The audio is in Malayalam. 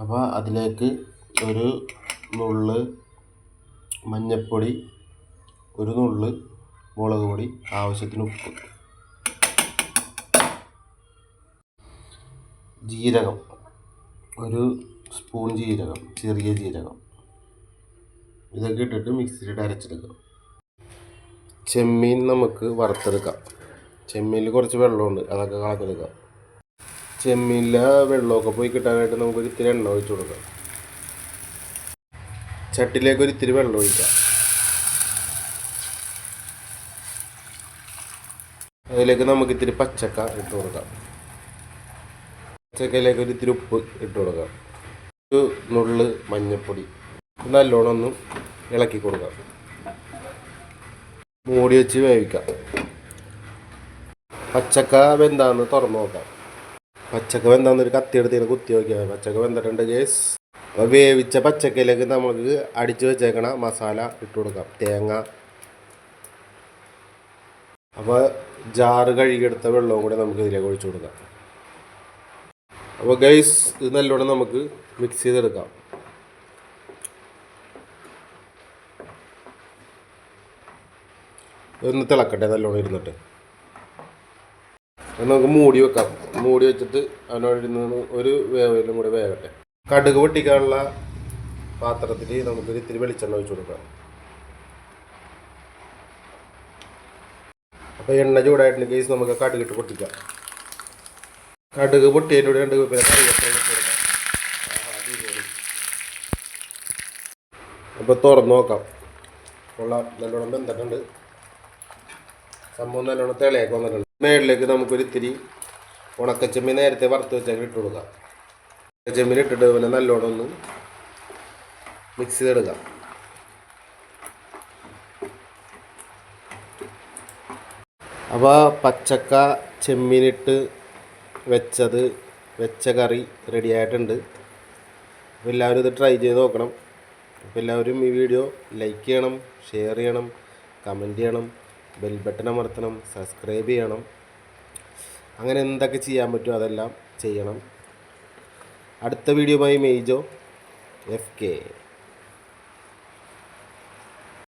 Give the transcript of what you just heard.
അപ്പോൾ അതിലേക്ക് ഒരു നുള്ള് മഞ്ഞൾപ്പൊടി, ഒരു നുള്ള് മുളക് പൊടി, ആവശ്യത്തിന് ഉപ്പ്, ജീരകം, ഒരു സ്പൂൺ ജീരകം, ചെറിയ ജീരകം, ഇതൊക്കെ ഇട്ടിട്ട് മിക്സിയിലിട്ട് അരച്ചെടുക്കാം. ചെമ്മീൻ നമുക്ക് വറുത്തെടുക്കാം. ചെമ്മീനിൽ കുറച്ച് വെള്ളമുണ്ട്, അതൊക്കെ കളഞ്ഞെടുക്കാം. ചെമ്മീനിലെ വെള്ളമൊക്കെ പോയി കിട്ടാനായിട്ട് നമുക്കൊരു ഇത്തിരി എണ്ണ ഒഴിച്ച് കൊടുക്കാം. ചട്ടിയിലേക്ക് ഒരു ഇത്തിരി വെള്ളം ഒഴിക്കാം. അതിലേക്ക് നമുക്ക് ഇത്തിരി പച്ചക്ക ഇട്ട് കൊടുക്കാം. പച്ചക്കയിലേക്ക് ഒരു ഇത്തിരി ഉപ്പ് ഇട്ട് കൊടുക്കാം. ഒരു നുള്ള് മഞ്ഞൾപ്പൊടി, നല്ലോണം ഒന്ന് ഇളക്കി കൊടുക്കാം. മൂടി വെച്ച് വേവിക്കാം. പച്ചക്ക വെന്താന്ന് തുറന്ന് നോക്കാം. പച്ചക്ക വെന്താന്നൊരു കത്തി എടുത്ത് കുത്തി നോക്കിയാൽ പച്ചക്ക വെന്തിട്ടുണ്ട് ഗേസ്. അപ്പോൾ വേവിച്ച പച്ചക്കയിലേക്ക് നമുക്ക് അടിച്ചു വെച്ചേക്കണ മസാല ഇട്ട് കൊടുക്കാം. തേങ്ങ, അപ്പോൾ ജാറ് കഴുകിയെടുത്ത വെള്ളവും കൂടെ നമുക്ക് ഇതിലേക്ക് ഒഴിച്ചു കൊടുക്കാം. അപ്പോൾ ഗൈസ് ഇത് നല്ലോണം നമുക്ക് മിക്സ് ചെയ്തെടുക്കാം. ഒന്ന് തിളക്കട്ടെ നല്ലോണം ഇരുന്നിട്ട്. നമുക്ക് മൂടി വെക്കാം. മൂടി വെച്ചിട്ട് അതിനോട് ഒരു വേവിലും കൂടി വേകട്ടെ. കടുക് പൊട്ടിക്കാനുള്ള പാത്രത്തിൽ നമുക്ക് ഇത്തിരി വെളിച്ചെണ്ണ ഒഴിച്ചു കൊടുക്കാം. അപ്പോൾ എണ്ണ ചൂടായിട്ടുണ്ട് കേസ്, നമുക്ക് കടുകിട്ട് പൊട്ടിക്കാം. കടുക് പൊട്ടിയതിലൂടെ രണ്ട് പിന്നെ കറിവേപ്പില ഇട്ട് കൊടുക്കാം. അപ്പോൾ തുറന്ന് നോക്കാം. കൊള്ളാം, നല്ലോണം വെന്തിട്ടുണ്ട്. സംഭവം നല്ലോണം തിളയൊക്കെ വന്നിട്ടുണ്ട്. മേളിലേക്ക് നമുക്കൊരു ഇത്തിരി ഉണക്കച്ചെമ്മീൻ നേരത്തെ വറുത്ത് വെച്ചാൽ ഇട്ട് കൊടുക്കാം. ചെമ്മീൻ ഇട്ടിട്ട് പിന്നെ നല്ലോണം ഒന്ന് മിക്സ് ചെയ്തെടുക്കാം. അപ്പോൾ പച്ചക്ക ചെമ്മീനിട്ട് വെച്ച കറി റെഡി ആയിട്ടുണ്ട്. അപ്പോൾ എല്ലാവരും ഇത് ട്രൈ ചെയ്ത് നോക്കണം. അപ്പോൾ എല്ലാവരും ഈ വീഡിയോ ലൈക്ക് ചെയ്യണം, ഷെയർ ചെയ്യണം, കമൻറ്റ് ചെയ്യണം, ബെൽ ബട്ടൺ അമർത്തണം, സബ്സ്ക്രൈബ് ചെയ്യണം. അങ്ങനെ എന്തൊക്കെ ചെയ്യാൻ പറ്റുമോ അതെല്ലാം ചെയ്യണം. അടുത്ത വീഡിയോയുമായി മെയ്ജോ FK.